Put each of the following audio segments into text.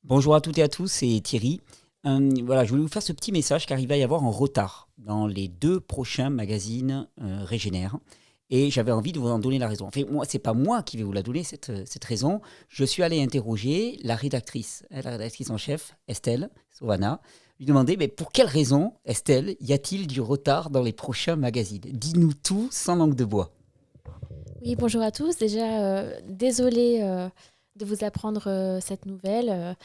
Bonjour à toutes et à tous, c'est Thierry. Voilà, je voulais vous faire ce petit message car il va y avoir un retard dans les deux prochains magazines Régénère. Et j'avais envie de vous en donner la raison. En fait, moi, c'est pas moi qui vais vous la donner, cette raison. Je suis allé interroger la rédactrice en chef, Estelle Sauvana, lui demander mais pour quelle raison, Estelle, y a-t-il du retard dans les prochains magazines? Dis-nous tout sans langue de bois. Oui, bonjour à tous. Déjà, désolée de vous apprendre cette nouvelle.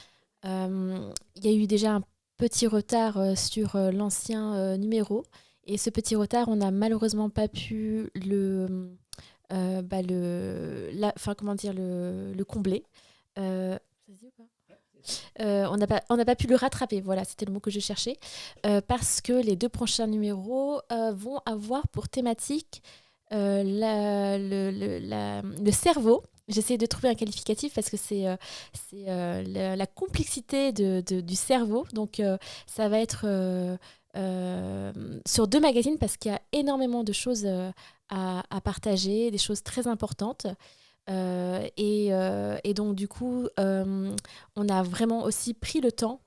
Il y a eu déjà un petit retard sur l'ancien numéro. Et ce petit retard, on n'a malheureusement pas pu comment dire, le combler. Ça se dit ou pas on n'a pas pu le rattraper, voilà, c'était le mot que je cherchais, parce que les deux prochains numéros vont avoir pour thématique le cerveau. J'essaie de trouver un qualificatif parce que c'est la complexité du cerveau. Donc, ça va être sur deux magazines parce qu'il y a énormément de choses à partager, des choses très importantes. Et donc, du coup, on a vraiment aussi pris le temps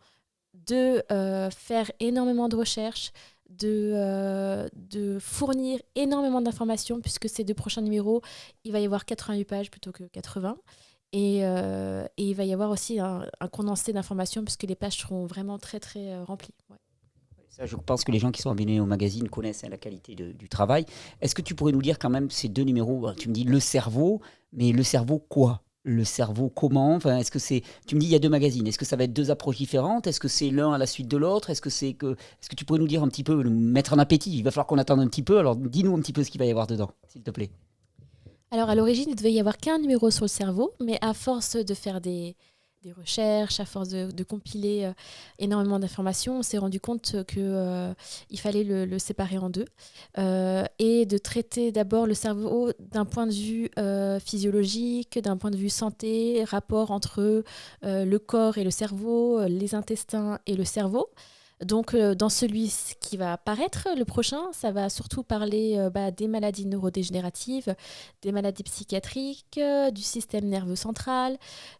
de faire énormément de recherches, de fournir énormément d'informations, puisque ces deux prochains numéros, il va y avoir 88 pages plutôt que 80. Et il va y avoir aussi un condensé d'informations, puisque les pages seront vraiment très, très remplies. Ouais. Ça, je pense que les gens qui sont abonnés au magazine connaissent la qualité du travail. Est-ce que tu pourrais nous dire quand même ces deux numéros? Tu me dis le cerveau, mais le cerveau quoi? Le cerveau comment? Enfin, est-ce que c'est? Tu me dis il y a deux magazines. Est-ce que ça va être deux approches différentes? Est-ce que c'est l'un à la suite de l'autre? Est-ce que tu pourrais nous dire un petit peu, nous mettre en appétit? Il va falloir qu'on attende un petit peu. Alors dis-nous un petit peu ce qu'il va y avoir dedans, s'il te plaît. Alors, à l'origine, il devait y avoir qu'un numéro sur le cerveau, mais à force de faire des recherches, à force de compiler énormément d'informations, on s'est rendu compte qu'il fallait le séparer en deux et de traiter d'abord le cerveau d'un point de vue physiologique, d'un point de vue santé, rapport entre le corps et le cerveau, les intestins et le cerveau. Donc, dans celui qui va apparaître, le prochain, ça va surtout parler des maladies neurodégénératives, des maladies psychiatriques, du système nerveux central,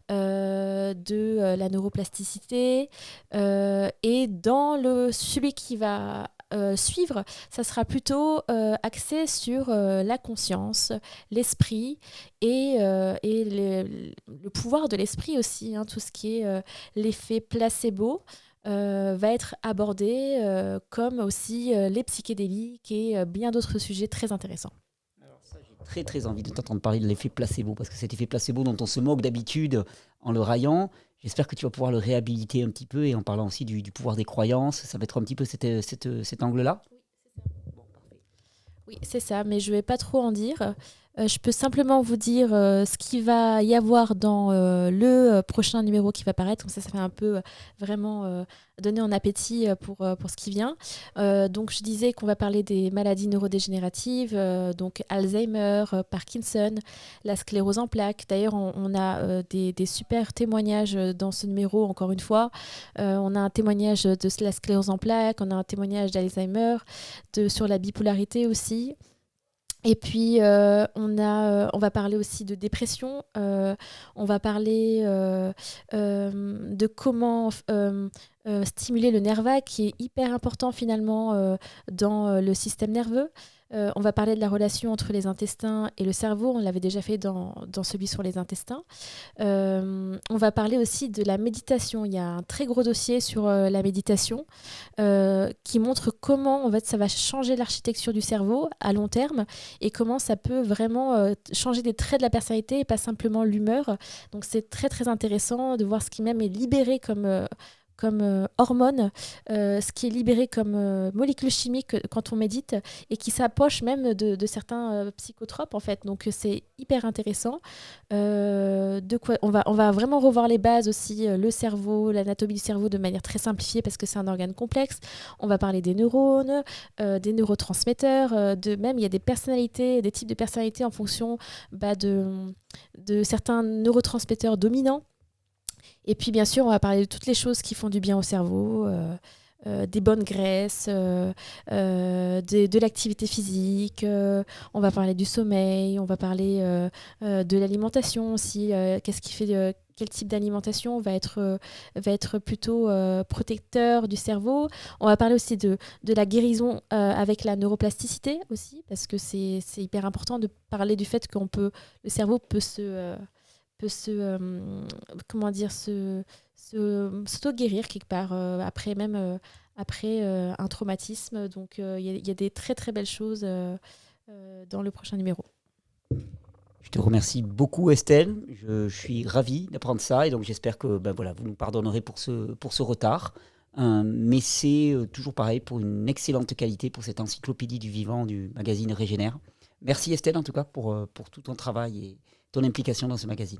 de la neuroplasticité. Et dans celui qui va suivre, ça sera plutôt axé sur la conscience, l'esprit et le pouvoir de l'esprit aussi, hein, tout ce qui est l'effet placebo va être abordé, comme aussi les psychédéliques et bien d'autres sujets très intéressants. Alors ça, j'ai très très envie de t'entendre parler de l'effet placebo, parce que cet effet placebo dont on se moque d'habitude en le raillant, j'espère que tu vas pouvoir le réhabiliter un petit peu et en parlant aussi du pouvoir des croyances, ça va être un petit peu cet angle-là. Bon, parfait. Oui, c'est ça, mais je ne vais pas trop en dire. Je peux simplement vous dire ce qu'il va y avoir dans le prochain numéro qui va paraître. Comme ça fait un peu vraiment donner en appétit pour ce qui vient. Donc, je disais qu'on va parler des maladies neurodégénératives, donc Alzheimer, Parkinson, la sclérose en plaques. D'ailleurs, on a des super témoignages dans ce numéro, encore une fois. On a un témoignage de la sclérose en plaques, on a un témoignage d'Alzheimer, sur la bipolarité aussi. Et puis, on va parler aussi de dépression. On va parler de comment stimuler le nerf vague, qui est hyper important finalement dans le système nerveux. On va parler de la relation entre les intestins et le cerveau. On l'avait déjà fait dans celui sur les intestins. On va parler aussi de la méditation. Il y a un très gros dossier sur la méditation qui montre comment en fait, ça va changer l'architecture du cerveau à long terme et comment ça peut vraiment changer des traits de la personnalité et pas simplement l'humeur. Donc c'est très très intéressant de voir ce qui même est libéré comme hormones, ce qui est libéré comme molécules chimiques quand on médite et qui s'approche même de certains psychotropes en fait. Donc c'est hyper intéressant. On va vraiment revoir les bases aussi, le cerveau, l'anatomie du cerveau de manière très simplifiée parce que c'est un organe complexe. On va parler des neurones, des neurotransmetteurs, même il y a des personnalités, des types de personnalités en fonction de certains neurotransmetteurs dominants. Et puis, bien sûr, on va parler de toutes les choses qui font du bien au cerveau. des bonnes graisses, de l'activité physique, on va parler du sommeil, on va parler de l'alimentation aussi, qu'est-ce qui fait, quel type d'alimentation va être plutôt protecteur du cerveau. On va parler aussi de la guérison avec la neuroplasticité aussi, parce que c'est hyper important de parler du fait le cerveau peut comment dire, s'auto-guérir quelque part après un traumatisme. Donc il y a des très très belles choses dans le prochain numéro. Je te remercie beaucoup Estelle, je suis ravi d'apprendre ça et donc j'espère que voilà, vous nous pardonnerez pour ce retard. Mais c'est toujours pareil pour une excellente qualité pour cette encyclopédie du vivant du magazine Régénère. Merci Estelle en tout cas pour tout ton travail et ton implication dans ce magazine.